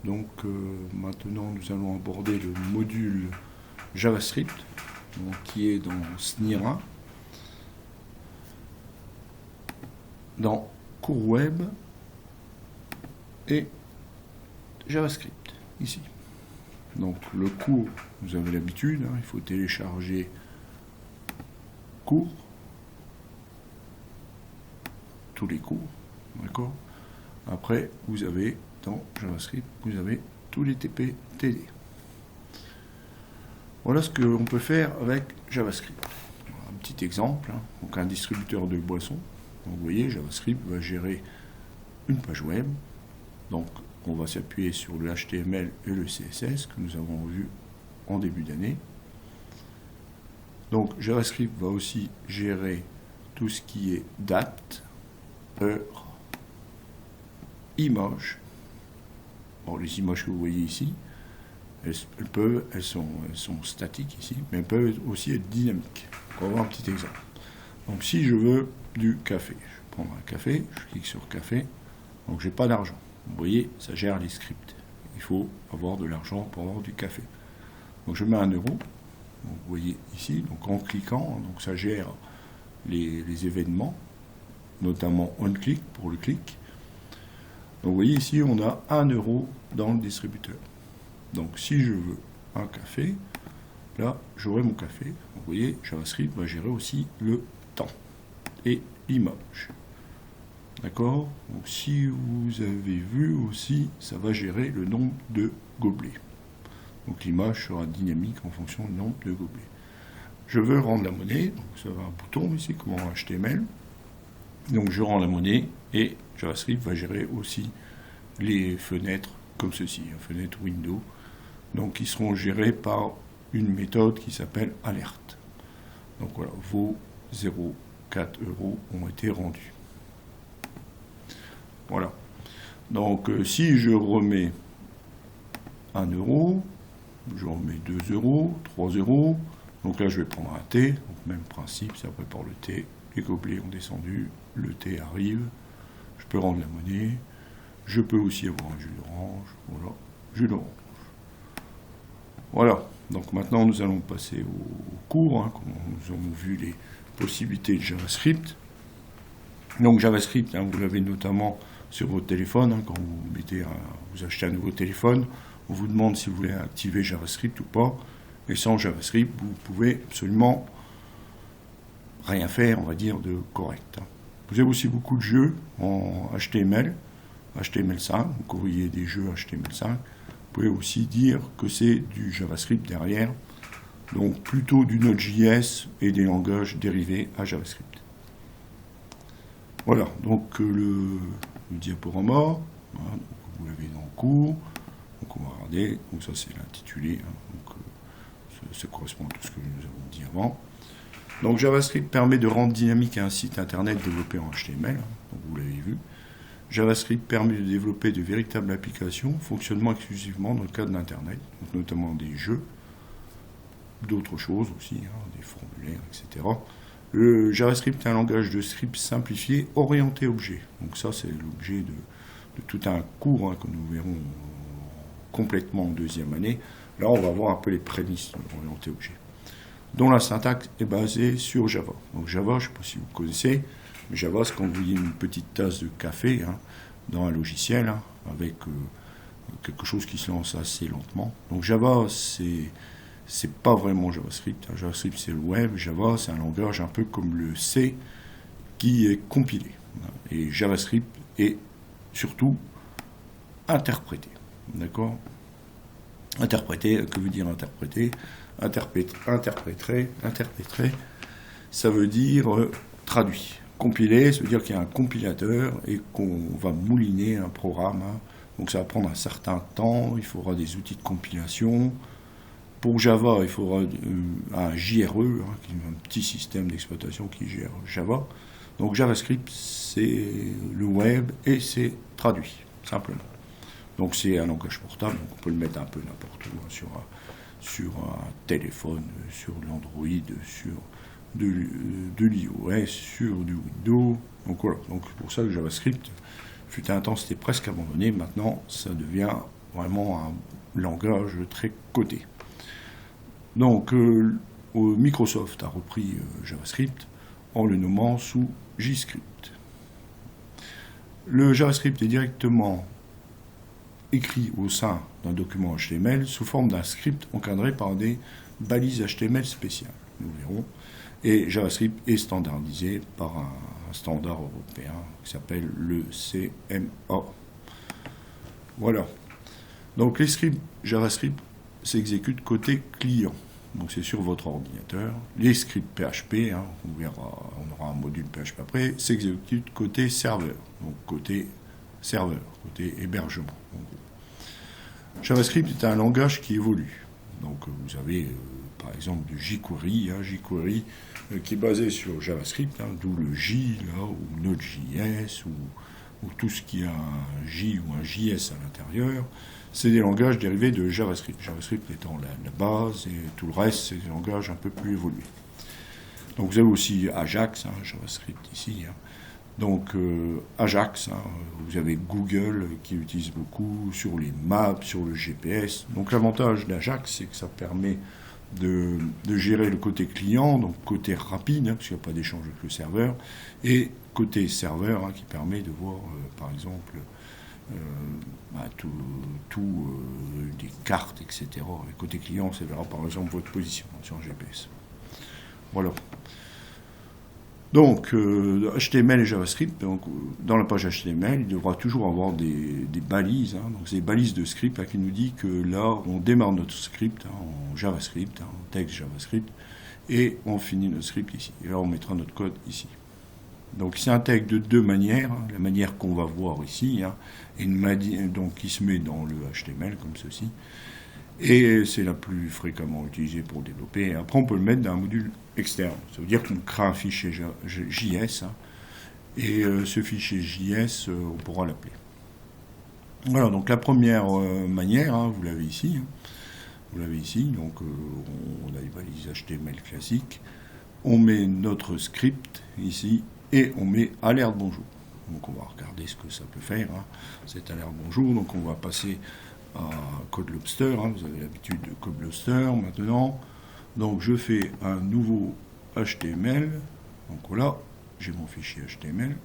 Donc maintenant nous allons aborder le module JavaScript donc, qui est dans SNIRA, dans cours web et JavaScript ici. Donc le cours, vous avez l'habitude, il faut télécharger cours, tous les cours, d'accord. Après vous avez dans JavaScript, vous avez tous les TP-TD. Voilà ce qu'on peut faire avec JavaScript. Un petit exemple, donc un distributeur de boissons. Donc vous voyez, JavaScript va gérer une page web. Donc on va s'appuyer sur le HTML et le CSS que nous avons vu en début d'année. Donc JavaScript va aussi gérer tout ce qui est date, heure, image. Bon, les images que vous voyez ici, elles sont statiques ici, mais elles peuvent aussi être dynamiques. On va voir un petit exemple. Donc si je veux du café, je prends un café, je clique sur café, donc j'ai pas d'argent. Vous voyez, ça gère les scripts. Il faut avoir de l'argent pour avoir du café. Donc je mets 1 euro. Donc, vous voyez ici, donc en cliquant, donc ça gère les événements, notamment onClick pour le clic. Donc vous voyez ici, on a 1 euro dans le distributeur. Donc si je veux un café, là j'aurai mon café. Donc, vous voyez, JavaScript va gérer aussi le temps et l'image. D'accord? Donc si vous avez vu aussi, ça va gérer le nombre de gobelets. Donc l'image sera dynamique en fonction du nombre de gobelets. Je veux rendre la monnaie, donc ça va un bouton ici, comme en HTML. Donc je rends la monnaie et JavaScript va gérer aussi les fenêtres comme ceci, fenêtre window, donc qui seront gérées par une méthode qui s'appelle alerte. Donc voilà, vos 0,4 euros ont été rendus. Voilà. Donc si je remets 1 euro, je remets 2 euros, 3 euros, donc là je vais prendre un thé, donc même principe, ça prépare le thé, les gobelets ont descendu, le thé arrive, je peux rendre la monnaie, je peux aussi avoir un jus d'orange, voilà, jus d'orange. Voilà, donc maintenant nous allons passer au cours, comme nous avons vu les possibilités de JavaScript. Donc JavaScript, vous l'avez notamment sur votre téléphone, quand vous achetez un nouveau téléphone, on vous demande si vous voulez activer JavaScript ou pas, et sans JavaScript, vous pouvez absolument rien faire, on va dire, de correct. Vous avez aussi beaucoup de jeux en HTML, HTML5, donc quand vous voyez des jeux HTML5, vous pouvez aussi dire que c'est du JavaScript derrière, donc plutôt du Node.js et des langages dérivés à JavaScript. Voilà, donc le diaporama, donc vous l'avez dans le cours, donc on va regarder, donc ça c'est l'intitulé, donc ça correspond à tout ce que nous avons dit avant. Donc JavaScript permet de rendre dynamique un site internet développé en HTML, donc vous l'avez vu. JavaScript permet de développer de véritables applications, fonctionnement exclusivement dans le cadre d'Internet, notamment des jeux, d'autres choses aussi, des formulaires, etc. Le JavaScript est un langage de script simplifié, orienté objet. Donc ça, c'est l'objet de tout un cours que nous verrons complètement en deuxième année. Là, on va voir un peu les prémices de l'orienté objet, dont la syntaxe est basée sur Java. Donc Java, je ne sais pas si vous connaissez, mais Java, c'est quand vous voyez une petite tasse de café dans un logiciel, avec quelque chose qui se lance assez lentement. Donc Java, c'est pas vraiment JavaScript. JavaScript, c'est le web. Java, c'est un langage un peu comme le C qui est compilé. Et JavaScript est surtout interprété. D'accord? Interpréter, que veut dire interpréter? Interpréter, ça veut dire traduit. Compiler, ça veut dire qu'il y a un compilateur et qu'on va mouliner un programme. Donc ça va prendre un certain temps, il faudra des outils de compilation. Pour Java, il faudra un JRE, qui est un petit système d'exploitation qui gère Java. Donc JavaScript, c'est le web et c'est traduit, simplement. Donc c'est un langage portable, donc on peut le mettre un peu n'importe où, sur un téléphone, sur l'Android, sur de l'iOS, sur du Windows. Donc voilà, donc c'est pour ça que JavaScript, fut un temps, c'était presque abandonné. Maintenant, ça devient vraiment un langage très codé. Donc, Microsoft a repris JavaScript en le nommant sous JScript. Le JavaScript est directement écrit au sein d'un document HTML sous forme d'un script encadré par des balises HTML spéciales, nous verrons. Et JavaScript est standardisé par un standard européen qui s'appelle le CMA. Voilà. Donc les scripts JavaScript s'exécutent côté client. Donc c'est sur votre ordinateur. Les scripts PHP, on verra, on aura un module PHP après, s'exécutent côté serveur. Donc côté serveur, côté hébergement. JavaScript est un langage qui évolue. Donc vous avez par exemple du jQuery, jQuery qui est basé sur JavaScript, d'où le J là, ou Node.js ou tout ce qui a un J ou un JS à l'intérieur. C'est des langages dérivés de JavaScript. JavaScript étant la base et tout le reste, c'est des langages un peu plus évolués. Donc vous avez aussi Ajax, JavaScript ici. Donc Ajax, vous avez Google qui utilise beaucoup sur les maps, sur le GPS. Donc l'avantage d'Ajax, c'est que ça permet de gérer le côté client, donc côté rapide, parce qu'il n'y a pas d'échange avec le serveur, et côté serveur, qui permet de voir, par exemple, des cartes, etc. Et côté client, ça verra par exemple votre position sur un GPS. Voilà. Donc, HTML et JavaScript, donc, dans la page HTML, il devra toujours avoir des balises. Donc, c'est des balises de script qui nous dit que là, on démarre notre script en JavaScript, en texte JavaScript, et on finit notre script ici. Et là, on mettra notre code ici. Donc, c'est intègre de deux manières. La manière qu'on va voir ici, donc, qui se met dans le HTML, comme ceci. Et c'est la plus fréquemment utilisée pour développer. Et après, on peut le mettre dans un module externe. Ça veut dire qu'on crée un fichier JS, et ce fichier JS, on pourra l'appeler. Voilà, donc la première manière, vous l'avez ici. Vous l'avez ici, donc on a les balises HTML classiques. On met notre script ici, et on met alerte bonjour. Donc on va regarder ce que ça peut faire, cette alerte bonjour. Donc on va passer à CodeLobster, vous avez l'habitude de CodeLobster maintenant. Donc je fais un nouveau HTML. Donc voilà, j'ai mon fichier HTML.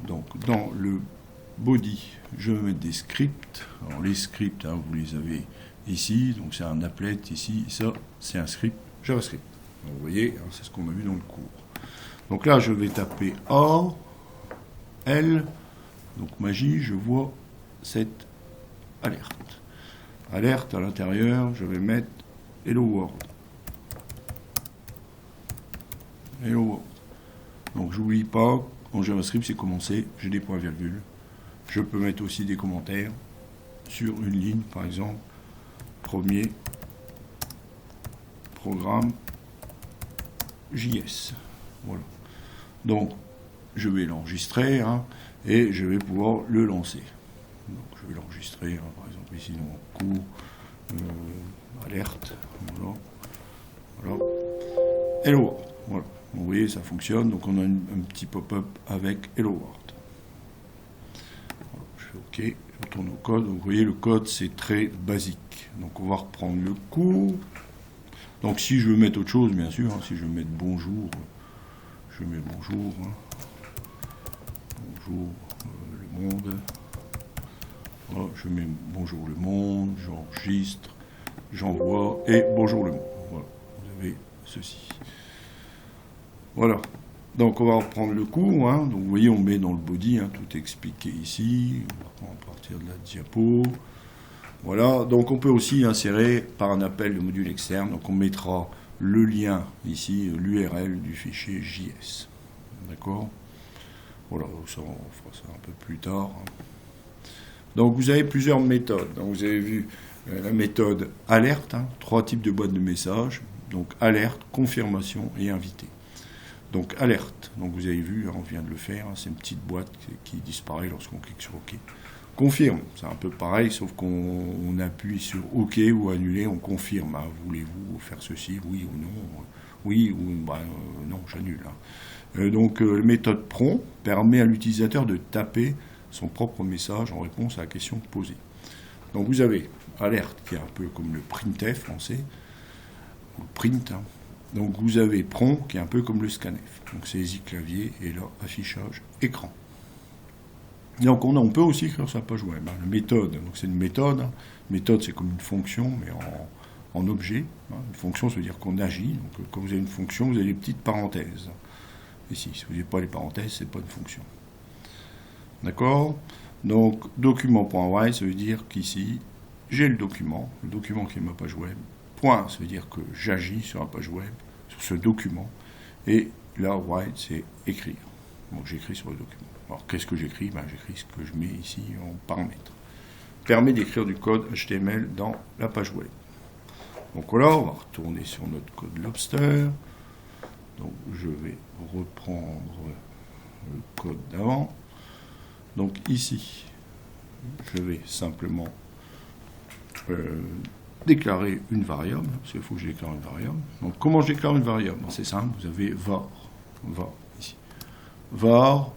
Donc dans le body, je vais mettre des scripts. Alors les scripts, vous les avez ici. Donc c'est un applet ici. Ça, c'est un script JavaScript. Donc, vous voyez, c'est ce qu'on a vu dans le cours. Donc là, je vais taper A, L. Donc magie, je vois cette alerte. Alerte à l'intérieur, je vais mettre Hello World. Hello World. Donc j'oublie pas, en JavaScript c'est commencé, j'ai des points-virgules. Je peux mettre aussi des commentaires sur une ligne, par exemple, premier programme JS. Voilà. Donc je vais l'enregistrer et je vais pouvoir le lancer. Donc je vais l'enregistrer, par exemple ici dans cours, alerte, voilà. Hello World, voilà. Donc, vous voyez, ça fonctionne, donc on a un petit pop-up avec Hello World. Voilà, je fais OK, je retourne au code. Donc, vous voyez, le code c'est très basique. Donc on va reprendre le cours. Donc si je veux mettre autre chose, bien sûr, si je veux mettre bonjour, je mets bonjour, bonjour le monde. Voilà, je mets bonjour le monde, j'enregistre, j'envoie et bonjour le monde. Voilà, vous avez ceci. Voilà, donc on va reprendre le cours. Donc vous voyez, on met dans le body, tout expliqué ici. On va partir de la diapo. Voilà, donc on peut aussi insérer par un appel de module externe. Donc on mettra le lien ici, l'URL du fichier JS. D'accord ? Voilà, ça, on fera ça un peu plus tard. Donc vous avez plusieurs méthodes. Donc, vous avez vu la méthode alerte, 3 types de boîtes de messages. Donc alerte, confirmation et invité. Donc alerte, donc vous avez vu, on vient de le faire, c'est une petite boîte qui disparaît lorsqu'on clique sur OK. Confirme, c'est un peu pareil, sauf qu'on appuie sur OK ou annuler, on confirme. Voulez-vous faire ceci, oui ou non? Oui ou non, j'annule. Donc la méthode prompt permet à l'utilisateur de taper son propre message en réponse à la question posée. Donc vous avez alerte qui est un peu comme le printf en C, ou le print. Hein. Donc vous avez prompt qui est un peu comme le scanf. Donc saisie clavier et là affichage écran. Donc on peut aussi écrire sur la page web. Hein. La méthode, donc c'est une méthode. Hein. Méthode c'est comme une fonction mais en objet. Hein. Une fonction ça veut dire qu'on agit. Donc quand vous avez une fonction vous avez des petites parenthèses. Ici, si vous n'avez pas les parenthèses, c'est pas une fonction. D'accord? Donc document.write ça veut dire qu'ici j'ai le document qui est ma page web. Point, ça veut dire que j'agis sur la page web, sur ce document. Et là, write, c'est écrire. Donc j'écris sur le document. Alors qu'est-ce que j'écris? J'écris ce que je mets ici en paramètres. Permet d'écrire du code HTML dans la page web. Donc voilà, on va retourner sur notre code Lobster. Donc je vais reprendre le code d'avant. Donc ici, je vais simplement déclarer une variable, parce qu'il faut que je déclare une variable. Donc comment je déclare une variable? C'est simple, vous avez var ici. Var,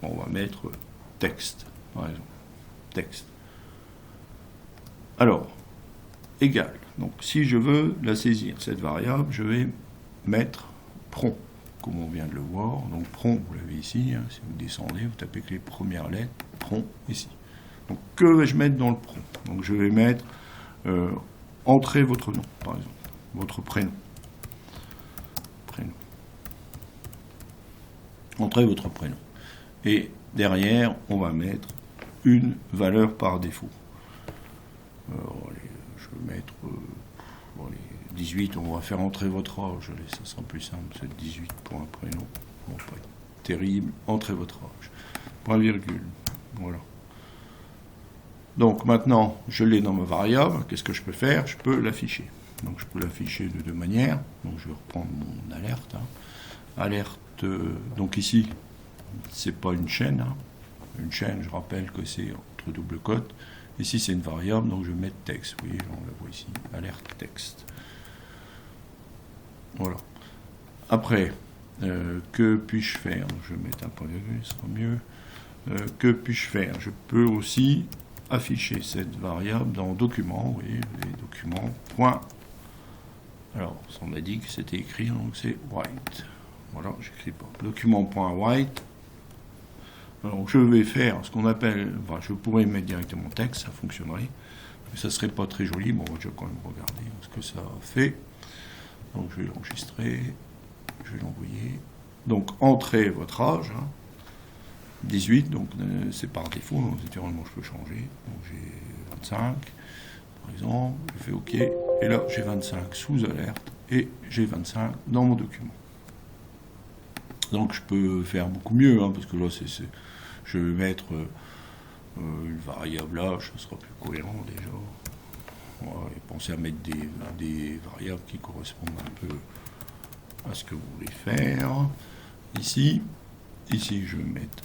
on va mettre texte, par exemple. Texte. Alors, égal. Donc si je veux la saisir, cette variable, je vais mettre prompt, comme on vient de le voir. Donc prompt, vous l'avez ici, hein, si vous descendez, vous tapez que les premières lettres, prompt ici. Donc que vais-je mettre dans le prompt? Donc je vais mettre entrez votre nom, par exemple, votre prénom. Entrez votre prénom. Et derrière, on va mettre une valeur par défaut. Je vais mettre 18, on va faire entrer votre âge, allez, ça sera plus simple, c'est 18 pour un prénom. Bon, pas terrible, entrez votre âge. Point virgule, voilà. Donc maintenant, je l'ai dans ma variable, qu'est-ce que je peux faire? Je peux l'afficher. Donc je peux l'afficher de deux manières. Donc je vais reprendre mon alerte. Hein. Alerte, donc ici, c'est pas une chaîne. Hein. Une chaîne, je rappelle que c'est entre double cote. Ici, c'est une variable, donc je vais mettre texte. Vous voyez, on la voit ici, alerte texte. Voilà. Après, que puis-je faire? Je vais mettre un point virgule, ce sera mieux. Que puis-je faire? Je peux aussi afficher cette variable dans document, vous voyez, les documents, point. Alors, on m'a dit que c'était écrit, donc c'est write. Voilà, j'écris pas. Document.write. Alors, je vais faire ce qu'on appelle, je pourrais mettre directement texte, ça fonctionnerait, mais ça serait pas très joli. Bon, je vais quand même regarder ce que ça fait. Donc, je vais l'enregistrer, je vais l'envoyer. Donc, entrez votre âge, hein. 18, donc c'est par défaut, donc naturellement je peux changer. Donc j'ai 25, par exemple, je fais OK, et là j'ai 25 sous alerte, et j'ai 25 dans mon document. Donc je peux faire beaucoup mieux, hein, parce que là je vais mettre une variable âge, ça sera plus cohérent déjà. Voilà, et pensez à mettre des variables qui correspondent un peu à ce que vous voulez faire. Ici je vais mettre.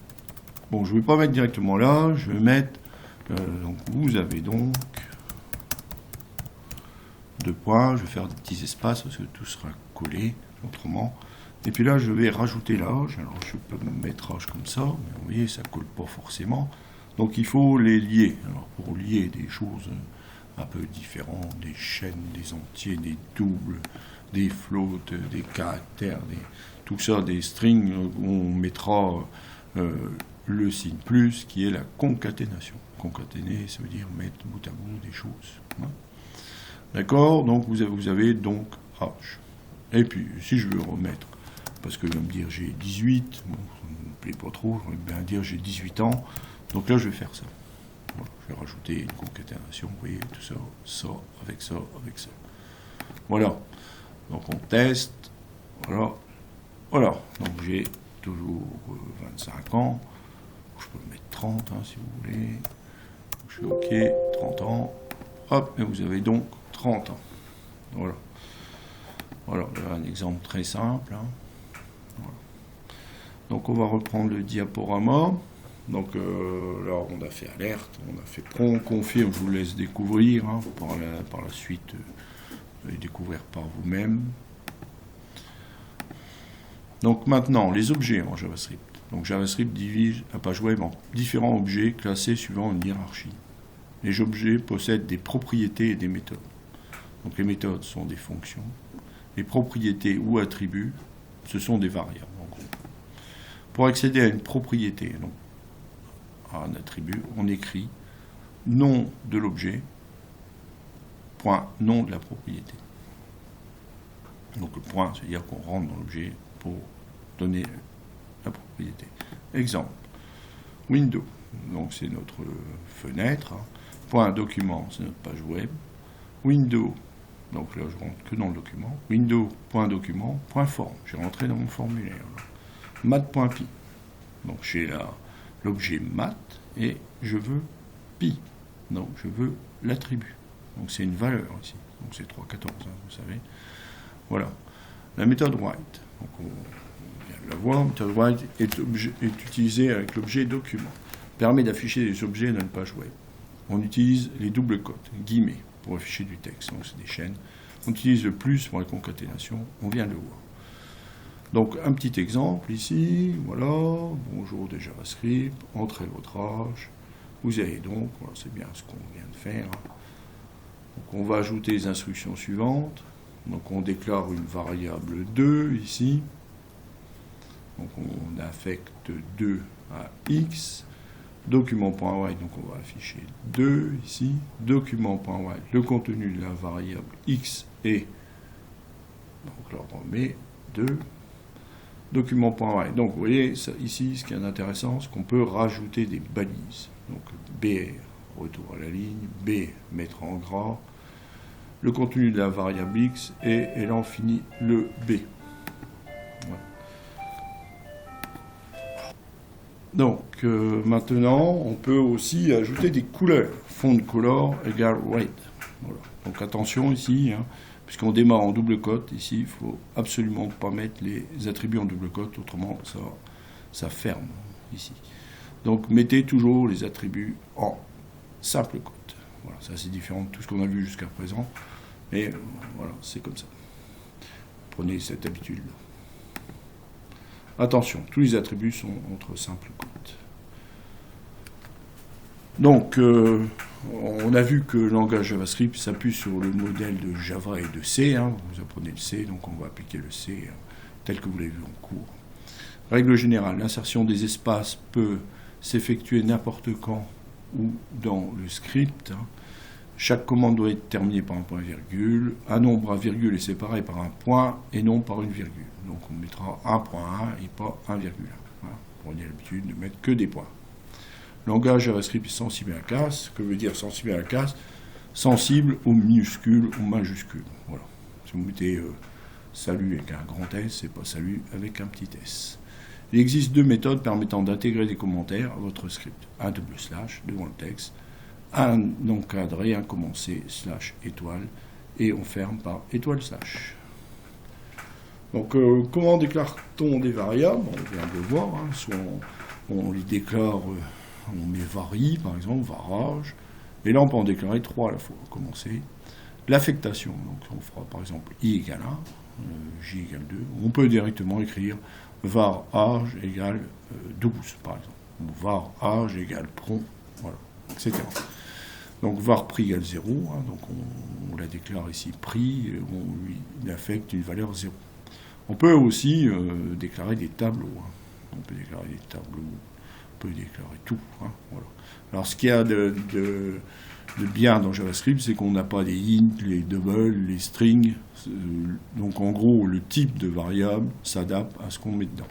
Bon, je ne vais pas mettre directement là, je vais mettre, donc vous avez donc deux points, je vais faire des petits espaces parce que tout sera collé autrement. Et puis là, je vais rajouter l'âge, alors je peux mettre âge comme ça, mais vous voyez, ça ne colle pas forcément. Donc il faut les lier. Alors pour lier des choses un peu différentes, des chaînes, des entiers, des doubles, des floats, des caractères, tout ça, des strings, on mettra le signe plus qui est la concaténation. Concaténer, ça veut dire mettre bout à bout des choses. Hein. D'accord? Donc vous avez donc âge. Et puis, si je veux remettre, parce que je vais me dire j'ai 18, bon, ça ne me plaît pas trop, je vais bien dire j'ai 18 ans, donc là je vais faire ça. Voilà, je vais rajouter une concaténation, vous voyez, tout ça, ça, avec ça, avec ça. Voilà. Donc on teste, voilà. Voilà, donc j'ai toujours 25 ans. Je peux mettre 30 hein, si vous voulez. Je suis OK, 30 ans. Hop, et vous avez donc 30 ans. Voilà. Voilà, un exemple très simple. Hein. Voilà. Donc on va reprendre le diaporama. Donc là on a fait alerte, on a fait prompt, confirme, je vous laisse découvrir. Hein, par la suite, vous allez découvrir par vous-même. Donc maintenant, les objets en JavaScript. Donc JavaScript divise la page web en différents objets classés suivant une hiérarchie. Les objets possèdent des propriétés et des méthodes. Donc les méthodes sont des fonctions. Les propriétés ou attributs, ce sont des variables, en gros. Pour accéder à une propriété, donc à un attribut, on écrit nom de l'objet, point nom de la propriété. Donc le point, c'est-à-dire qu'on rentre dans l'objet pour donner la propriété. Exemple, window, donc c'est notre fenêtre, hein. Point document, c'est notre page web. Window, donc là je rentre que dans le document. Window, point document, point forme, j'ai rentré dans mon formulaire. Mat.pi, donc j'ai l'objet mat et je veux pi, donc je veux l'attribut. Donc c'est une valeur ici, donc c'est 314, hein, vous savez. Voilà. La méthode write, donc on vient de la voir, la méthode write est utilisée avec l'objet document. Permet d'afficher des objets dans une page web. On utilise les doubles cotes, guillemets, pour afficher du texte, donc c'est des chaînes. On utilise le plus pour la concaténation, on vient de le voir. Donc un petit exemple ici, voilà, bonjour des JavaScript, entrez votre âge. Vous avez donc, voilà, c'est bien ce qu'on vient de faire. Donc on va ajouter les instructions suivantes. Donc on déclare une variable 2 ici. Donc on affecte 2 à x. Document.write, donc on va afficher 2 ici. Document.write, le contenu de la variable x est, donc là on met 2. Document.write, donc vous voyez ça, ici ce qui est intéressant, c'est qu'on peut rajouter des balises. Donc BR, retour à la ligne, B, mettre en gras, le contenu de la variable x et elle en finit le B. Voilà. Donc maintenant, on peut aussi ajouter des couleurs. Font color égale red. Voilà. Donc attention ici, hein, puisqu'on démarre en double cote, ici, il ne faut absolument pas mettre les attributs en double cote, autrement ça ferme ici. Donc mettez toujours les attributs en simple cote. Voilà, ça c'est différent de tout ce qu'on a vu jusqu'à présent, mais voilà, c'est comme ça. Prenez cette habitude-là. Attention, tous les attributs sont entre simple cote. Donc, on a vu que le langage JavaScript s'appuie sur le modèle de Java et de C. Hein. Vous apprenez le C, donc on va appliquer le C tel que vous l'avez vu en cours. Règle générale, l'insertion des espaces peut s'effectuer n'importe quand ou dans le script. Hein. Chaque commande doit être terminée par un point-virgule. Un nombre à virgule est séparé par un point et non par une virgule. Donc on mettra 1.1 et pas 1,1. Voilà. Prenez l'habitude de mettre que des points. Le langage JavaScript est sensible à la casse. Que veut dire sensible à la casse? Sensible aux minuscules, aux majuscules. Voilà. Si vous mettez salut avec un grand S, c'est pas salut avec un petit s. Il existe deux méthodes permettant d'intégrer des commentaires à votre script. Un double slash devant le texte, un encadré, un commencé, slash étoile, et on ferme par étoile slash. Donc comment déclare-t-on des variables? On vient de le voir, hein. Soit on les déclare, on met vari par exemple, varage, et là on peut en déclarer 3 à la fois. Commencer. L'affectation, donc on fera par exemple i égale 1, j égale 2, on peut directement écrire var age égale 12 par exemple, ou var age égale pron, voilà, etc. Donc var prix égale 0, hein, donc on la déclare ici prix, on lui affecte une valeur 0. On peut aussi déclarer des tableaux, hein. On peut déclarer des tableaux, on peut déclarer tout, hein, voilà. Alors ce qu'il y a de bien dans JavaScript, c'est qu'on n'a pas des int, les doubles, les strings. Donc en gros, le type de variable s'adapte à ce qu'on met dedans.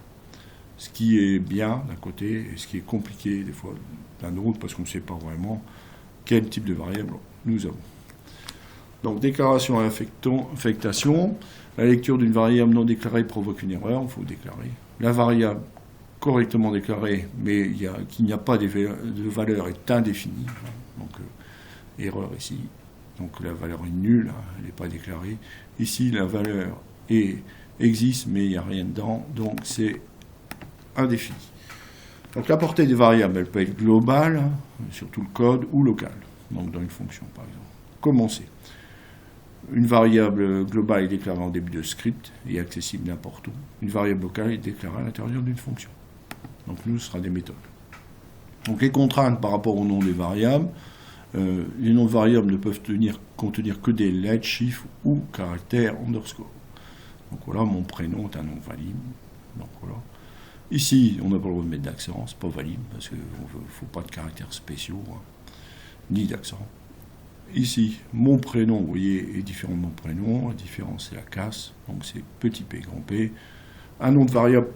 Ce qui est bien d'un côté et ce qui est compliqué des fois d'un autre parce qu'on ne sait pas vraiment quel type de variable nous avons. Donc déclaration et affectation. La lecture d'une variable non déclarée provoque une erreur, il faut déclarer. La variable correctement déclarée, mais qu'il n'y a pas de valeur est indéfinie. Donc erreur ici. Donc la valeur est nulle, hein, elle n'est pas déclarée. Ici, la valeur existe, mais il n'y a rien dedans, donc c'est indéfini. Donc la portée des variables, elle peut être globale, hein, sur tout le code, ou locale, donc dans une fonction par exemple. Commencer. Une variable globale est déclarée en début de script et accessible n'importe où. Une variable locale est déclarée à l'intérieur d'une fonction. Donc nous, ce sera des méthodes. Donc les contraintes par rapport au nom des variables, Les noms de variables ne peuvent contenir que des lettres, chiffres ou caractères underscore. Donc voilà, mon prénom est un nom valide. Donc voilà. Ici, on n'a pas le droit de mettre d'accent, c'est pas valide, parce qu'il ne faut pas de caractères spéciaux, hein, ni d'accent. Ici, mon prénom, vous voyez, est différent de mon prénom. La différence, c'est la casse, donc c'est petit p, grand P. Un nom de variable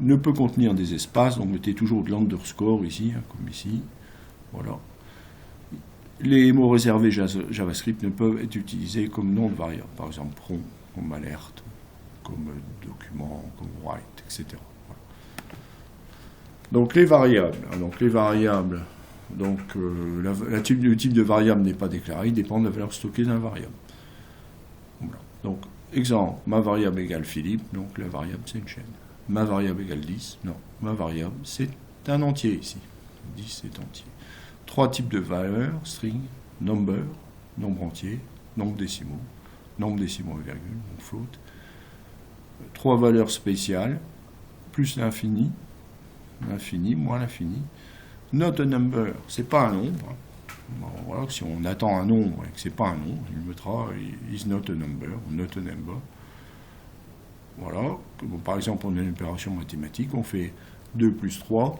ne peut contenir des espaces, donc mettez toujours de l'underscore ici, hein, comme ici. Voilà. Les mots réservés JavaScript ne peuvent être utilisés comme nom de variable. Par exemple, prompt, comme alerte, comme document, comme write, etc. Voilà. Donc les variables. Le type de variable n'est pas déclaré, il dépend de la valeur stockée d'un variable. Voilà. Donc, exemple, ma variable égale Philippe, donc la variable c'est une chaîne. Ma variable égale 10, non, ma variable c'est un entier ici. 10 c'est entier. 3 types de valeurs, string, number, nombre entier, nombre décimaux et virgule, donc float. 3 valeurs spéciales, plus l'infini, l'infini moins l'infini. Not a number, c'est pas un nombre. Bon, voilà, si on attend un nombre et que c'est pas un nombre, il mettra is not a number, ou not a number. Voilà. Bon, par exemple, on a une opération mathématique, on fait 2 plus 3.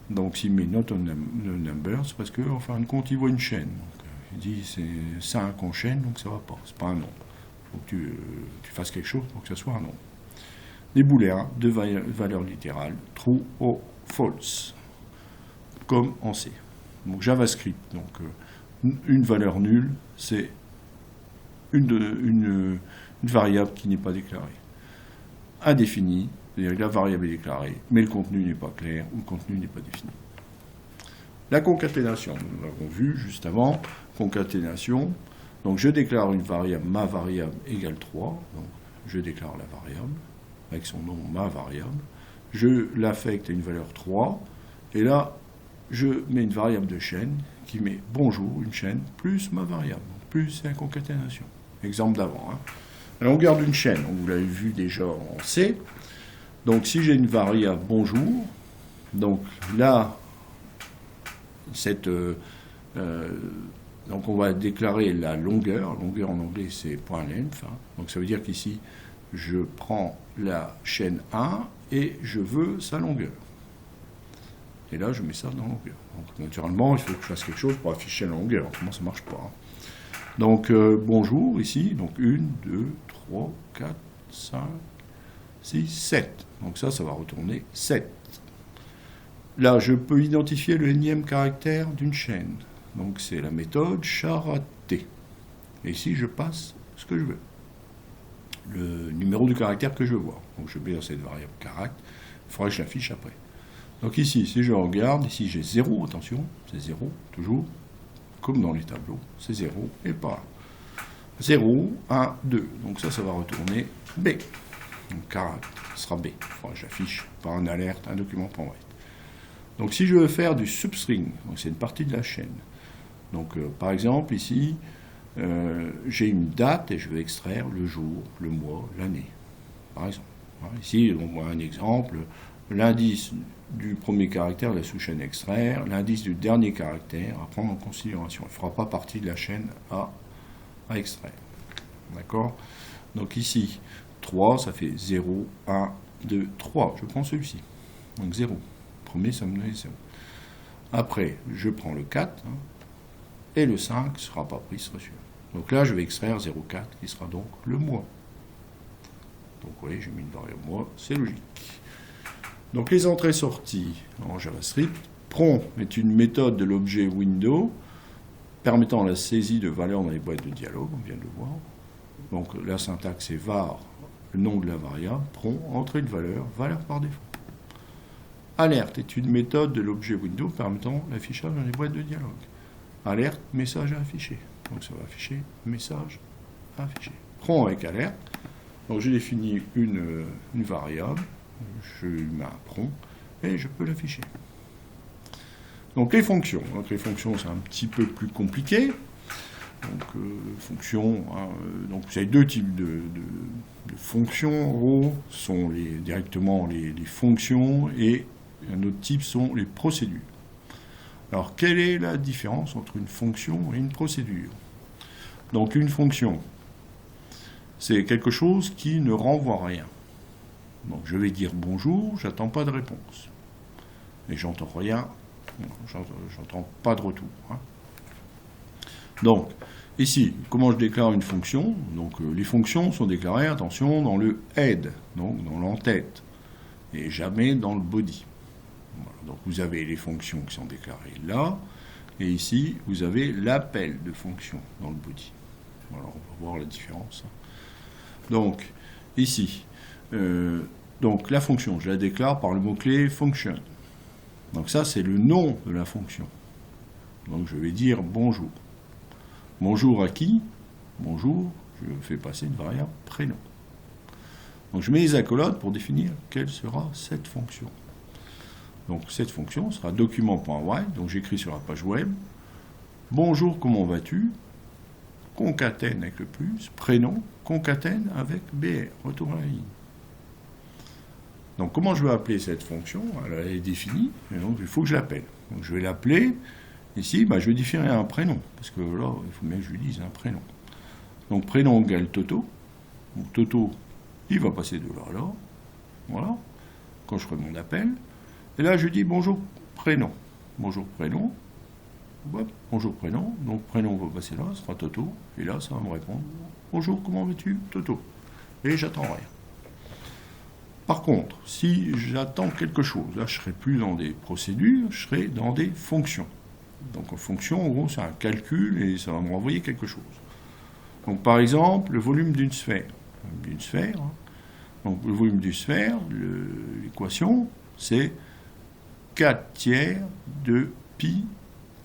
Donc s'il met not a number, c'est parce qu'en fin de compte, il voit une chaîne. Donc, il dit c'est 5 en chaîne, donc ça va pas, c'est pas un nombre. Il faut que tu fasses quelque chose pour que ça soit un nombre. Les booléens, 2 valeurs littérales, true ou false, comme en C. Donc JavaScript, donc une valeur nulle, c'est une variable qui n'est pas déclarée. Indéfinie, c'est-à-dire que la variable est déclarée, mais le contenu n'est pas clair ou le contenu n'est pas défini. La concaténation, nous l'avons vu juste avant, concaténation, donc je déclare une variable, ma variable égale 3, donc je déclare la variable, avec son nom, ma variable, je l'affecte à une valeur 3, et là, je mets une variable de chaîne qui met bonjour, une chaîne, plus ma variable, plus la concaténation. Exemple d'avant. Hein. La longueur d'une chaîne, vous l'avez vu déjà en C. Donc si j'ai une variable bonjour, donc là, donc on va déclarer la longueur. Longueur en anglais c'est .length. Hein. Donc ça veut dire qu'ici, je prends la chaîne 1 et je veux sa longueur. Et là, je mets ça dans longueur. Donc, naturellement, il faut que je fasse quelque chose pour afficher la longueur. Autrement, ça ne marche pas. Hein. Donc, bonjour, ici. Donc, 1, 2, 3, 4, 5, 6, 7. Donc, ça va retourner 7. Là, je peux identifier le énième caractère d'une chaîne. Donc, c'est la méthode charaté. Et ici, je passe ce que je veux. Le numéro du caractère que je veux voir. Donc, je mets dans cette variable caract. Il faudra que je l'affiche après. Donc ici, si je regarde, ici j'ai 0, attention, c'est 0, toujours, comme dans les tableaux, c'est 0, et pas 1. 0, 1, 2, donc ça va retourner B. Donc caract sera B, enfin, j'affiche par un alerte, un document pour write. Donc si je veux faire du substring, donc c'est une partie de la chaîne, donc par exemple ici, j'ai une date et je veux extraire le jour, le mois, l'année, par exemple. Ici, on voit un exemple, l'indice du premier caractère de la sous-chaîne extraire, l'indice du dernier caractère à prendre en considération. Il ne fera pas partie de la chaîne à extraire. D'accord? Donc ici, 3, ça fait 0, 1, 2, 3. Je prends celui-ci. Donc 0. Premier, ça me donne 0. Après, je prends le 4, hein, et le 5 ne sera pas pris, sera celui-là. Donc là, je vais extraire 0,4, qui sera donc le mois. Donc vous voyez, j'ai mis une variable mois, c'est logique. Donc les entrées-sorties en JavaScript, prompt est une méthode de l'objet window permettant la saisie de valeurs dans les boîtes de dialogue, on vient de le voir. Donc la syntaxe est var, le nom de la variable, prompt, entrée de valeur, valeur par défaut. Alerte est une méthode de l'objet window permettant l'affichage dans les boîtes de dialogue. Alerte, message à afficher. Donc ça va afficher message à afficher. Prompt avec alerte. Donc j'ai défini une variable. Je mets un prompt et je peux l'afficher. Donc les fonctions. Donc les fonctions, c'est un petit peu plus compliqué. Donc fonctions, hein, donc vous avez deux types de fonctions. En gros, sont directement les fonctions et un autre type sont les procédures. Alors, quelle est la différence entre une fonction et une procédure? Donc, une fonction, c'est quelque chose qui ne renvoie rien. Donc, je vais dire bonjour, j'attends pas de réponse. Et j'entends rien, j'entends pas de retour. Hein. Donc, ici, comment je déclare une fonction? Donc, les fonctions sont déclarées, attention, dans le head, donc dans l'entête, et jamais dans le body. Voilà. Donc, vous avez les fonctions qui sont déclarées là, et ici, vous avez l'appel de fonction dans le body. Voilà, on va voir la différence. Donc, ici, donc la fonction, je la déclare par le mot-clé function. Donc, ça, c'est le nom de la fonction. Donc, je vais dire bonjour. Bonjour à qui? Bonjour, je fais passer une variable prénom. Donc je mets les accolades pour définir quelle sera cette fonction. Donc cette fonction sera document.write, donc j'écris sur la page web. Bonjour, comment vas-tu? Concatène avec le plus, prénom, concatène avec BR, retour à la ligne. Donc comment je vais appeler cette fonction? Elle est définie, et donc il faut que je l'appelle. Donc je vais l'appeler. Ici, je vais définir un prénom, parce que là, il faut bien que je lui dise un prénom. Donc, prénom égale Toto. Donc, Toto, il va passer de là à là. Voilà. Quand je ferai mon appel. Et là, je dis bonjour prénom. Bonjour prénom. Hop, bonjour prénom. Donc, prénom va passer là, ce sera Toto. Et là, ça va me répondre bonjour, comment vas-tu, Toto? Et j'attends rien. Par contre, si j'attends quelque chose, là, je ne serai plus dans des procédures, je serai dans des fonctions. Donc en fonction, en gros, c'est un calcul et ça va me renvoyer quelque chose. Donc par exemple, le volume d'une sphère. Hein. Donc le volume d'une sphère, l'équation, c'est 4 tiers de pi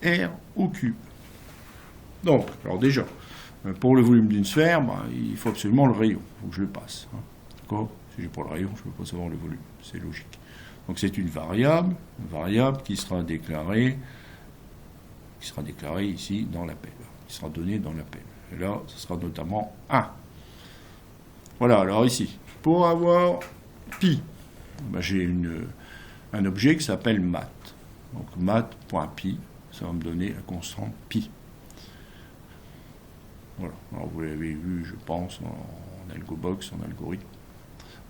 r au cube. Donc, alors déjà, pour le volume d'une sphère, il faut absolument le rayon. Il faut que je le passe. Hein. D'accord? Si j'ai pas le rayon, je ne peux pas savoir le volume. C'est logique. Donc c'est une variable qui sera déclarée ici dans l'appel, qui sera donnée dans l'appel. Et là, ce sera notamment 1. Voilà, alors ici, pour avoir pi, j'ai un objet qui s'appelle math. Donc math.pi, ça va me donner la constante pi. Voilà, alors vous l'avez vu, je pense, en AlgoBox, en algorithme.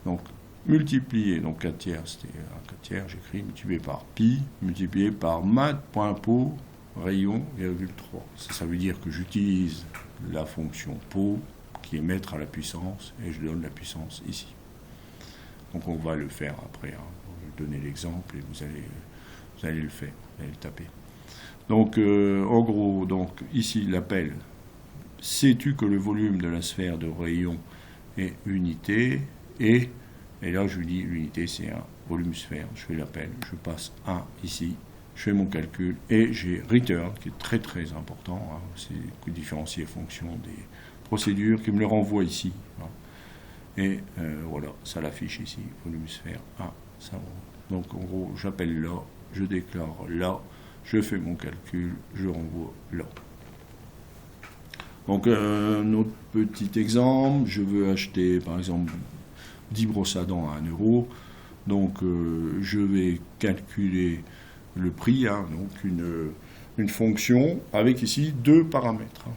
Donc, multiplié, donc 4 tiers, c'était 4 tiers, j'écris, multiplié par pi, multiplié par math.po, rayon, virgule 3. Ça veut dire que j'utilise la fonction po qui est mettre à la puissance et je donne la puissance ici. Donc on va le faire après. Hein. Je vais donner l'exemple et vous allez le faire, vous allez le taper. Donc en gros, donc ici l'appel, sais-tu que le volume de la sphère de rayon est unité et là je lui dis l'unité c'est un volume sphère, je fais l'appel, je passe 1 ici. Je fais mon calcul et j'ai return qui est très très important. Hein, c'est différencier fonction des procédures qui me le renvoie ici. Hein, et voilà, ça l'affiche ici, volume sphère 1. Ça, donc en gros, j'appelle là, je déclare là, je fais mon calcul, je renvoie là. Donc un autre petit exemple, je veux acheter par exemple 10 brosses à dents à 1 euro. Donc je vais calculer le prix, hein, donc une fonction avec ici 2 paramètres. Hein.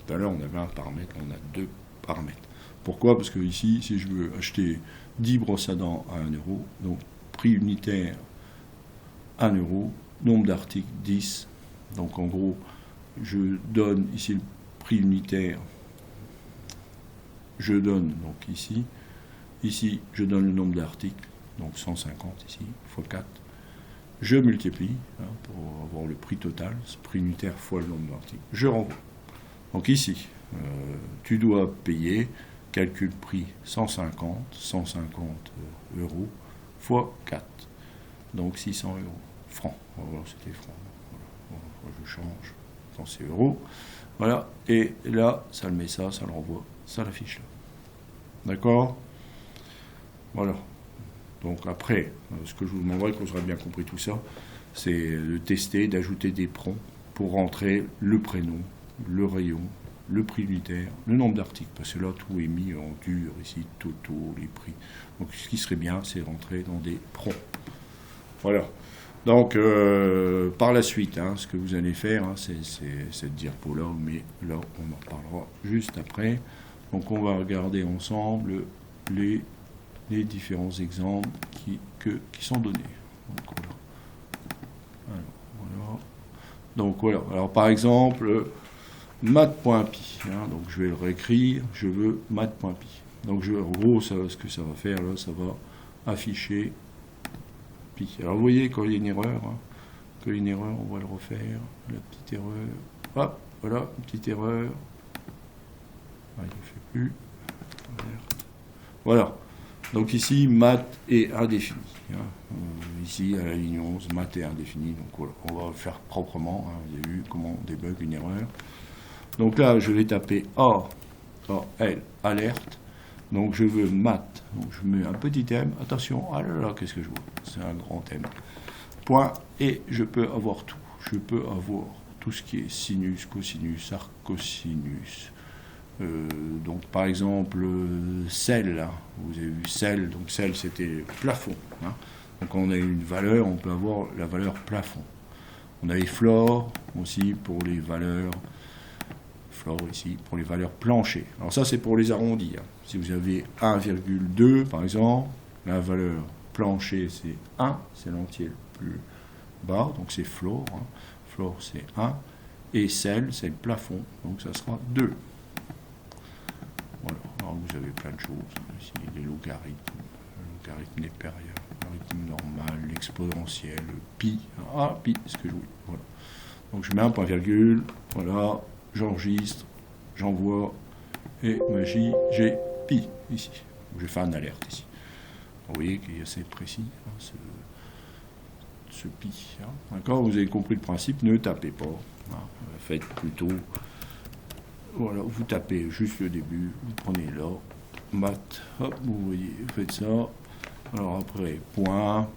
Tout à l'heure on avait un paramètre, on a 2 paramètres. Pourquoi? Parce que ici, si je veux acheter 10 brosses à dents à 1 euro, donc prix unitaire 1 euro, nombre d'articles 10. Donc en gros, je donne ici le prix unitaire, je donne donc ici je donne le nombre d'articles, donc 150 ici, x 4. Je multiplie hein, pour avoir le prix total, ce prix unitaire fois le nombre d'articles. Je renvoie. Donc ici, tu dois payer, calcul prix 150 euros fois 4. Donc 600 euros. Francs. Voilà, c'était francs. Voilà. Je change quand c'est euros. Voilà. Et là, ça le met ça le renvoie, ça l'affiche là. D'accord? Voilà. Donc après, ce que je vous demanderai, quand vous aurez bien compris tout ça, c'est de tester, d'ajouter des prompts pour rentrer le prénom, le rayon, le prix unitaire, le nombre d'articles, parce que là tout est mis en dur ici, totaux, les prix. Donc ce qui serait bien, c'est rentrer dans des prompts. Voilà. Donc, par la suite, hein, ce que vous allez faire, hein, c'est cette diapo-là, mais là, on en reparlera juste après. Donc, on va regarder ensemble les différents exemples qui sont donnés. Donc, voilà. Donc, voilà. Alors, par exemple, math.pi. Hein, donc, je vais le réécrire. Je veux math.pi. Donc, en gros, ce que ça va faire, là, ça va afficher pi. Alors, vous voyez, quand il y a une erreur, hein, on va le refaire. La petite erreur. Hop, voilà, une petite erreur. Ah, il ne fait plus. Voilà. Donc ici, math est indéfini. Hein. Ici, à la ligne 11, math est indéfini. Donc voilà, on va le faire proprement. Hein. Vous avez vu comment on débug une erreur. Donc là, je vais taper A, L, alerte. Donc je veux math. Donc je mets un petit M. Attention, ah là là, qu'est-ce que je vois? C'est un grand M. Point. Et je peux avoir tout. Je peux avoir tout ce qui est sinus, cosinus, arccosinus. Donc par exemple sel, hein. Vous avez vu sel, donc sel c'était plafond, hein. Donc quand on a une valeur, on peut avoir la valeur plafond. On a les flore aussi pour les valeurs flore ici pour les valeurs plancher. Alors ça c'est pour les arrondis, hein. Si vous avez 1,2 par exemple, la valeur plancher c'est 1, c'est l'entier le plus bas, donc c'est flore, hein. Flore c'est 1 et sel c'est le plafond, donc ça sera 2. Voilà, alors vous avez plein de choses, ici les logarithmes, le logarithme néperien, le logarithme normal, l'exponentiel, le pi, pi, c'est ce que je voulais, voilà. Donc je mets un point virgule, voilà, j'enregistre, j'envoie, et magie, j'ai pi, ici. Donc je fais une alerte ici. Vous voyez qu'il est assez précis, hein, ce pi. Hein. D'accord, vous avez compris le principe, ne tapez pas, hein, faites plutôt... Voilà, vous tapez juste le début, vous prenez là, math, hop, vous voyez, vous faites ça. Alors après, point.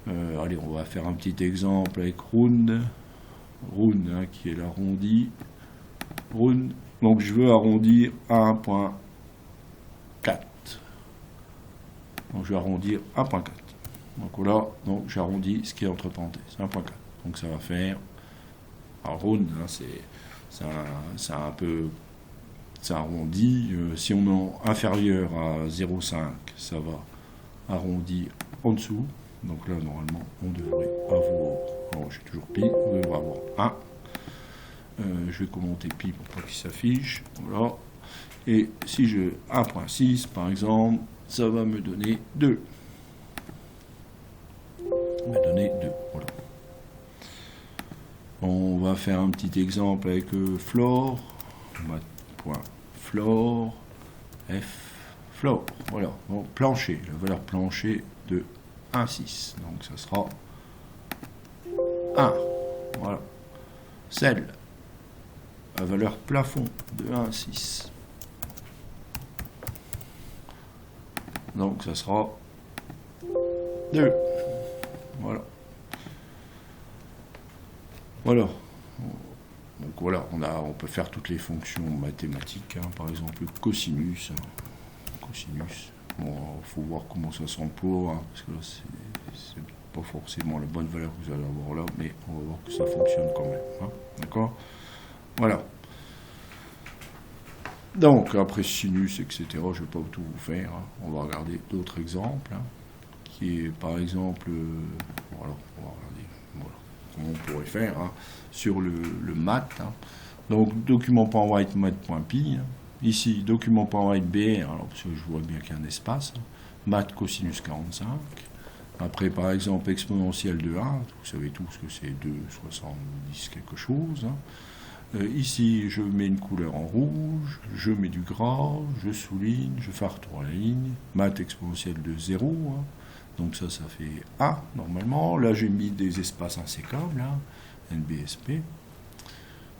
Allez, on va faire un petit exemple avec round. Round, hein, qui est l'arrondi. Round. Donc je veux arrondir à 1.4. Donc je vais arrondir à 1.4. Donc voilà, donc j'arrondis ce qui est entre parenthèses, 1.4. Donc ça va faire. Alors round, hein, c'est un peu, ça arrondit. Si on est inférieur à 0,5, ça va arrondir en dessous. Donc là, normalement, on devrait avoir, alors j'ai toujours pi, on devrait avoir 1. Je vais commenter pi pour pas qu'il s'affiche. Voilà. Et si je 1.6, par exemple, ça va me donner 2. Ça va me donner 2. Voilà. On va faire un petit exemple avec flore, mat.flore, flore, voilà, donc plancher, la valeur plancher de 1,6, donc ça sera 1, voilà, sel, la valeur plafond de 1,6, donc ça sera 2, voilà. Voilà. Donc voilà, on peut faire toutes les fonctions mathématiques, hein, par exemple le cosinus. Cosinus. Bon, il faut voir comment ça s'emploie, hein, parce que là, c'est pas forcément la bonne valeur que vous allez avoir là, mais on va voir que ça fonctionne quand même. Hein, d'accord? Voilà. Donc, après sinus, etc., je ne vais pas tout vous faire. Hein, on va regarder d'autres exemples, hein, qui est par exemple, voilà, on va regarder, voilà. On pourrait faire, hein, sur le math. Hein. Donc, document.write math.pi. Hein. Ici, document.write br, alors parce que je vois bien qu'il y a un espace. Hein. Math cosinus 45. Après, par exemple, exponentielle de 1. Vous savez tous que c'est 2,70 quelque chose. Hein. Ici, je mets une couleur en rouge. Je mets du gras. Je souligne. Je fais un retour à la ligne. Math exponentielle de 0. Hein. Donc ça fait 1 normalement. Là j'ai mis des espaces insécables, hein, NBSP,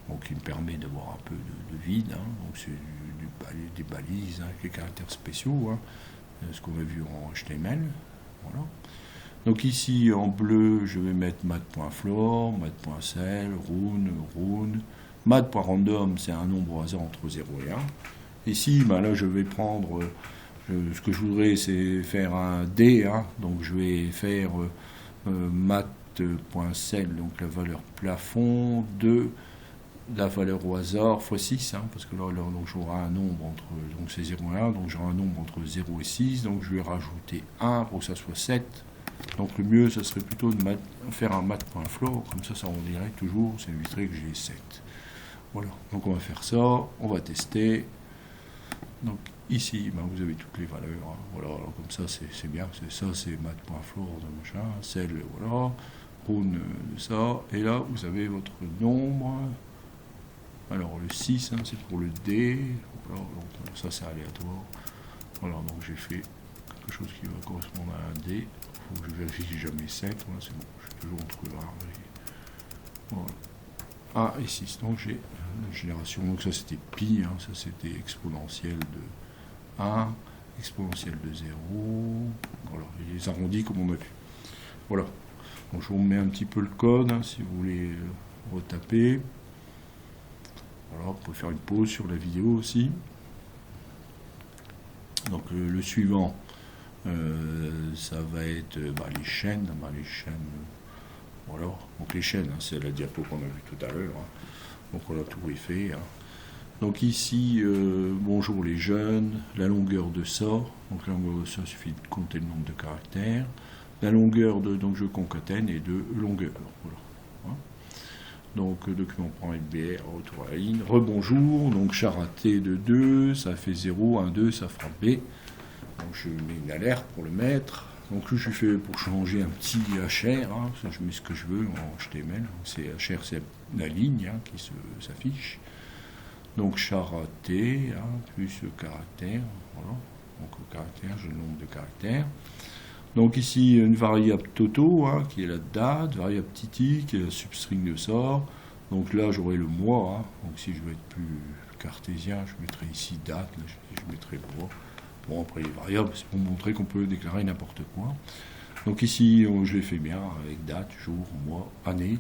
donc qui me permet d'avoir un peu de vide. Hein. Donc c'est des balises, hein, avec les caractères spéciaux, hein, ce qu'on a vu en HTML. Voilà. Donc ici en bleu je vais mettre math.flore, math.cell, round. Math.random c'est un nombre au hasard entre 0 et 1. Ici ben là je vais prendre... ce que je voudrais, c'est faire un D, hein, donc je vais faire math math.cell, donc la valeur plafond, de la valeur au hasard x6, parce que là donc j'aurai un nombre entre, donc c'est 0 et 1, donc j'aurai un nombre entre 0 et 6, donc je vais rajouter 1 pour que ça soit 7. Donc le mieux, ça serait plutôt de faire un math.floor, comme ça on dirait toujours, ça éviterait que j'ai 7. Voilà, donc on va faire ça, on va tester. Donc ici, vous avez toutes les valeurs, voilà, alors comme ça c'est bien, ça c'est math.floor de machin, celle, voilà, rune de ça, et là vous avez votre nombre. Alors le 6, c'est pour le D, voilà, donc ça c'est aléatoire. Voilà, donc j'ai fait quelque chose qui va correspondre à un D. Il faut que je vérifie si j'ai jamais 7, voilà, c'est bon, je suis toujours entre 1 et... Voilà. Et 6, donc j'ai la génération, donc ça c'était pi, ça c'était exponentiel de 1, exponentiel de 0, voilà, et les arrondis comme on a vu. Voilà, donc je vous remets un petit peu le code, si vous voulez retaper. Voilà, vous pouvez faire une pause sur la vidéo aussi. Donc le suivant, ça va être les chaînes. Voilà, donc les chaînes, c'est la diapo qu'on a vu tout à l'heure. Donc on a tout fait. Donc ici, bonjour les jeunes, la longueur de ça. Donc la longueur de ça, il suffit de compter le nombre de caractères. La longueur de, donc je concatène, et de longueur. Voilà. Donc document prend LBR, retour à la ligne, rebonjour, donc char raté de 2, ça fait 0, 1, 2, ça fera B. Donc je mets une alerte pour le mettre. Donc je fais pour changer un petit HR, ça, je mets ce que je veux en HTML. C'est HR, c'est la ligne qui s'affiche. Donc char raté, plus le caractère, voilà. Donc au caractère, j'ai le nombre de caractères. Donc ici, une variable toto, qui est la date, variable titi, qui est la substring de ça. Donc là, j'aurai le mois. Donc si je veux être plus cartésien, je mettrai ici date, là, je mettrai mois. Bon, après les variables, c'est pour montrer qu'on peut déclarer n'importe quoi. Donc ici, je l'ai fait bien, avec date, jour, mois, année.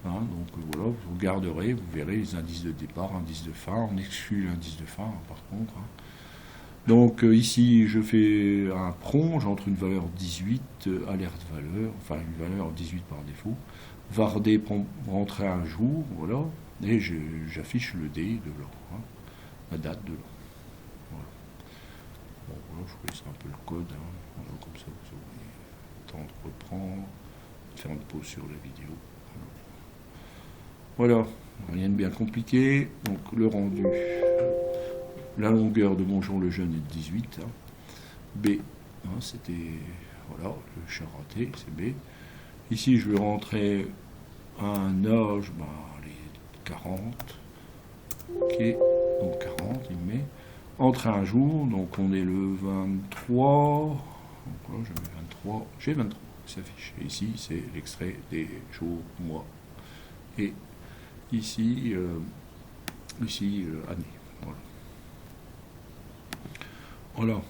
Donc voilà, vous regarderez, vous verrez les indices de départ, indices de fin. On exclut l'indice de fin, par contre. Donc ici, je fais un prompt, j'entre une valeur 18, alerte valeur, enfin une valeur 18 par défaut. Varder pour rentrer un jour, voilà, et j'affiche le D de l'an, la date de l'an. Voilà. Bon, voilà, je vous laisse un peu le code, voilà, comme ça vous aurez le temps de reprendre, de faire une pause sur la vidéo. Voilà, rien de bien compliqué, donc le rendu. La longueur de bonjour le jeune est de 18. B, c'était, voilà, le chat raté, c'est B. Ici, je vais rentrer un âge, les 40. Ok, donc 40, il met. Entre un jour, donc on est le 23. Donc là, je mets 23. J'ai 23 qui s'affiche. Et ici, c'est l'extrait des jours, mois. Et ici, année. Voilà. Voilà,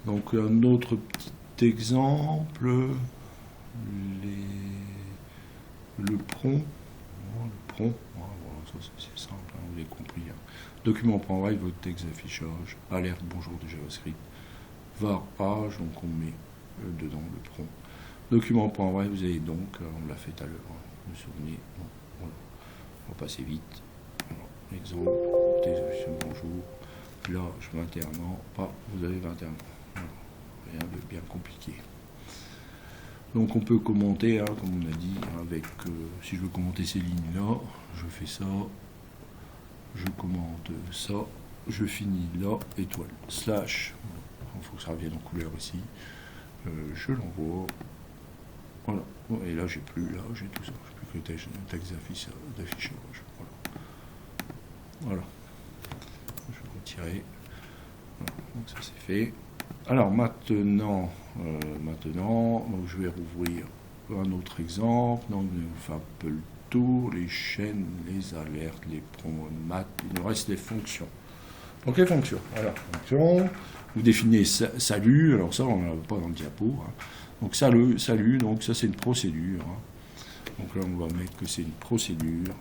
donc un autre petit exemple, le prompt, voilà, ça c'est simple, vous avez compris. Document prend write, votre texte d'affichage, alerte bonjour de JavaScript, var âge, donc on met dedans le prompt. Document prend write, vous avez donc, on l'a fait tout à l'heure, vous vous souvenez, bon, voilà. On va passer vite. Voilà, exemple, texte d'affichage bonjour. L'âge 21 ans, vous avez 21 ans. Voilà. Rien de bien compliqué. Donc on peut commenter, comme on a dit, avec, si je veux commenter ces lignes-là, je fais ça, je commente ça, je finis là, étoile, slash, il faut que ça revienne en couleur ici, je l'envoie, voilà, et là j'ai tout ça, j'ai plus que le texte d'affichage, voilà. Je vais retirer. Voilà, donc ça c'est fait. Alors maintenant, donc je vais rouvrir un autre exemple. Donc on fait un peu le tour, les chaînes, les alertes, les prompts, maths, il nous reste les fonctions. Donc les fonctions, voilà, fonctions. Vous définissez salut, alors ça on n'en a pas dans le diapo. Donc salut, donc ça c'est une procédure. Donc là on va mettre que c'est une procédure.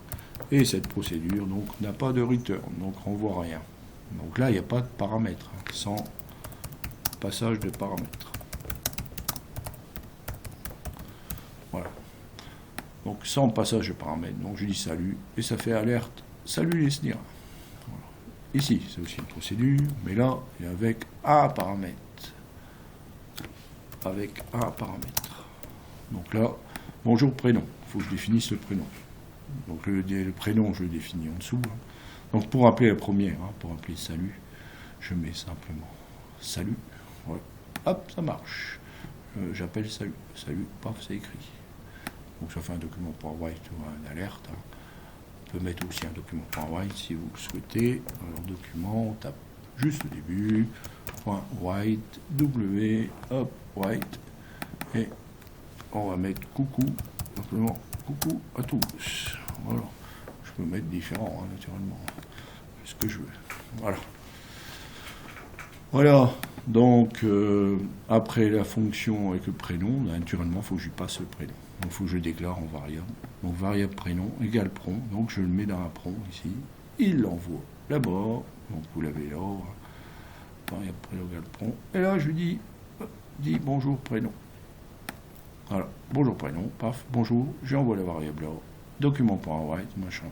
Et cette procédure donc n'a pas de return, donc renvoie rien. Donc là il n'y a pas de paramètres, sans passage de paramètres. Voilà. Donc sans passage de paramètres. Donc je dis salut et ça fait alerte. Salut les SNIA. Voilà. Ici, c'est aussi une procédure, mais là, il est avec un paramètre. Avec un paramètre. Donc là, bonjour prénom. Il faut que je définisse le prénom. Donc le prénom, je le définis en dessous. Hein. Donc pour appeler la première, hein, pour appeler salut, je mets simplement salut. Voilà. Hop, ça marche. J'appelle salut. Salut, paf, c'est écrit. Donc ça fait un document .write ou une alerte. Hein. On peut mettre aussi un document .write si vous le souhaitez. Alors document, on tape juste le début. .write, W, hop, write. Et on va mettre coucou, simplement coucou à tous. Voilà. Je peux mettre différents, hein, naturellement. Ce que je veux. Voilà. Voilà. Donc, après la fonction avec le prénom, naturellement, il faut que je lui passe le prénom. Donc, il faut que je le déclare en variable. Donc, variable prénom égale pron. Donc, je le mets dans un pron ici. Il l'envoie là-bas. Donc, vous l'avez là. Variable prénom égale pron. Et là, je lui dis bonjour prénom. Voilà. Bonjour prénom. Paf. Bonjour. J'envoie la variable là. Document.write, machin.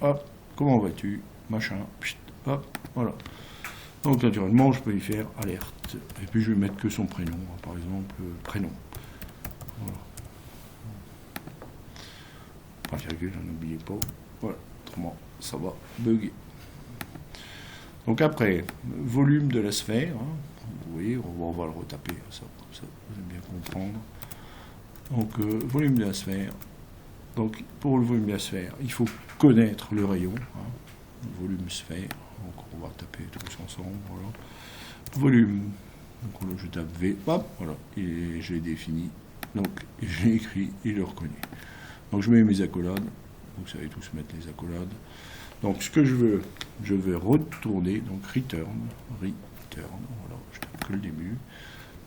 Hop. Comment vas-tu? Machin. Pchit, hop. Voilà. Donc naturellement, je peux y faire alerte. Et puis je vais mettre que son prénom, hein, par exemple, prénom. Voilà. Pas virgule, n'oubliez pas. Voilà, autrement, ça va bugger. Donc après, volume de la sphère. Hein, vous voyez, on va le retaper, ça vous allez bien comprendre. Donc volume de la sphère. Donc pour le volume de la sphère, il faut connaître le rayon. Hein, le volume sphère. Donc on va taper tous ensemble, voilà. Volume, donc là, je tape V, hop, voilà, et j'ai défini, donc j'ai écrit, il le reconnaît. Donc je mets mes accolades, vous savez tous mettre les accolades. Donc ce que je veux retourner, donc return, voilà, je tape que le début,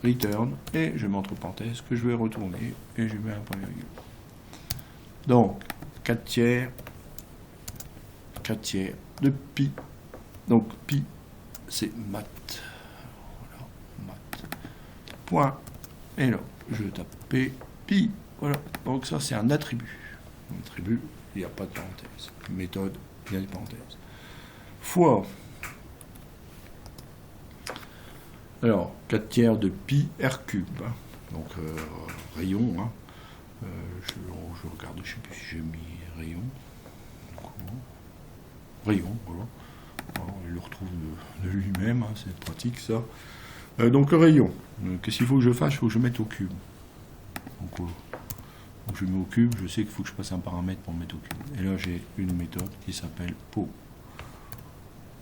return, et je mets entre parenthèses que je vais retourner, et je mets un point virgule. Donc 4 tiers de pi. Donc, pi, c'est mat. Voilà, mat. Point. Et là, je tape P, pi. Voilà. Donc, ça, c'est un attribut. Un attribut, il n'y a pas de parenthèse. Méthode, il y a des parenthèses. Fois. Alors, 4 tiers de pi r cube. Hein. Donc, rayon. Hein. Je regarde, je ne sais plus si j'ai mis rayon. Rayon, voilà. Il le retrouve de lui-même, hein, c'est pratique ça. Donc le rayon, qu'est-ce qu'il faut que je fasse? Il faut que je mette au cube. Donc je mets au cube, je sais qu'il faut que je passe un paramètre pour mettre au cube. Et là j'ai une méthode qui s'appelle po.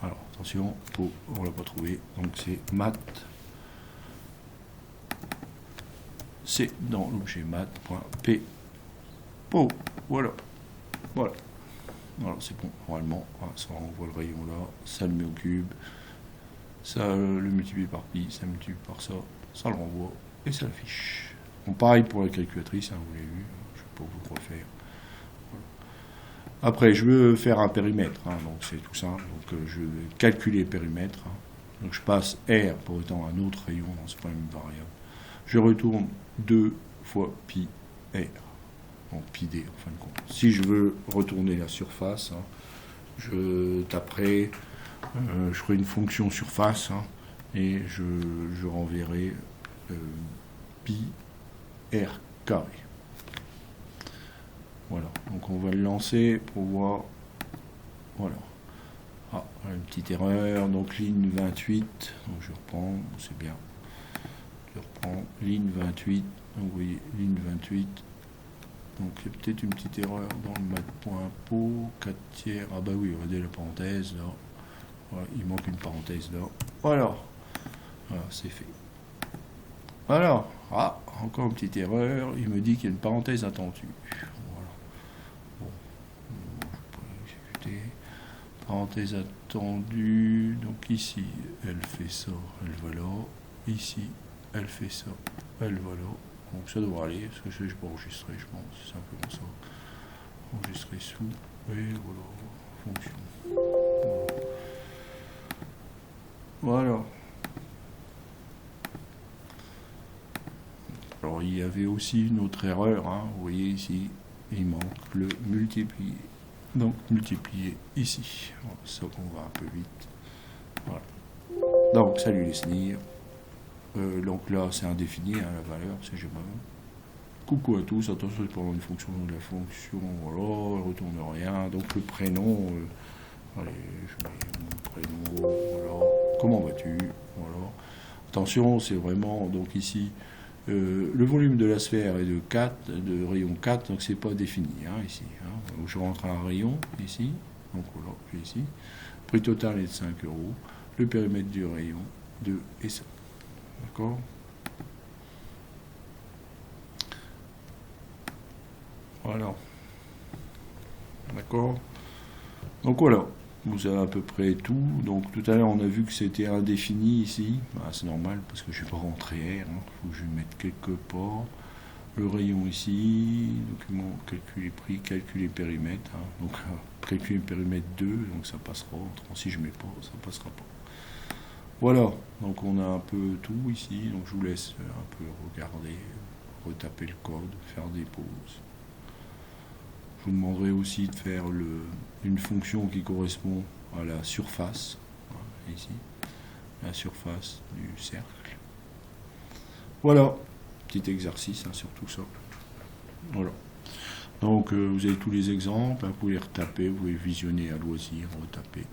Alors attention, po, on l'a pas trouvé, donc c'est mat. C'est dans l'objet mat.p. Po, voilà. Voilà. Voilà, c'est bon, normalement, ça envoie le rayon là, ça le met au cube, ça le multiplie par pi, ça multiplie par ça, ça le renvoie et ça l'affiche. Bon, pareil pour la calculatrice, hein, vous l'avez vu, je ne vais pas vous refaire. Voilà. Après, je veux faire un périmètre, hein, donc c'est tout simple, donc je vais calculer le périmètre, hein. Donc je passe R pour étant un autre rayon, c'est pas une variable. Je retourne 2 fois pi R. En pi d en fin de compte. Si je veux retourner la surface, hein, je taperai, je ferai une fonction surface, hein, et je renverrai pi r carré. Voilà, donc on va le lancer pour voir. Voilà. Ah, une petite erreur, donc ligne 28, donc je reprends, c'est bien. Je reprends ligne 28, donc vous voyez, ligne 28. Donc il y a peut-être une petite erreur dans le mat.po, 4 tiers, ah bah oui, regardez la parenthèse là, voilà, il manque une parenthèse là, voilà, voilà, c'est fait. Voilà, ah, encore une petite erreur, il me dit qu'il y a une parenthèse attendue, voilà, bon, je peux exécuter, parenthèse attendue, donc ici, elle fait ça, elle va là, ici, elle fait ça, elle va là. Donc ça devrait aller, parce que je ne vais pas enregistrer, je pense, c'est simplement ça. Enregistrer sous, et voilà, fonction. Voilà. Alors il y avait aussi une autre erreur, hein, vous voyez ici, il manque le multiplier. Donc multiplier ici. Ça on va un peu vite. Voilà. Donc salut les sneers. Donc là c'est indéfini, hein, la valeur, c'est Gmail. Coucou à tous, attention c'est pendant une fonction de la fonction, voilà, elle retourne rien. Donc le prénom, allez, je mets mon prénom, voilà. Comment vas-tu? Voilà. Attention, c'est vraiment, donc ici, le volume de la sphère est de 4, de rayon 4, donc c'est pas défini, hein, ici. Hein. Donc je rentre un rayon, ici, donc voilà, j'ai ici. Le prix total est de 5 euros. Le périmètre du rayon, 2 et 5. D'accord? Voilà. D'accord? Donc voilà. Vous avez à peu près tout. Donc tout à l'heure, on a vu que c'était indéfini ici. Ah, c'est normal parce que je ne vais pas rentrer R. Il faut que je le mette quelque part. Le rayon ici. Document, calculer prix, calculer périmètre. Hein. Donc calculer périmètre 2. Donc ça passera. Si je ne mets pas, ça ne passera pas. Voilà. Donc on a un peu tout ici. Donc je vous laisse un peu regarder, retaper le code, faire des pauses. Je vous demanderai aussi de faire une fonction qui correspond à la surface, voilà, ici, la surface du cercle. Voilà, petit exercice, hein, sur tout ça. Voilà. Donc vous avez tous les exemples, hein, vous pouvez les retaper, vous pouvez visionner à loisir, retaper.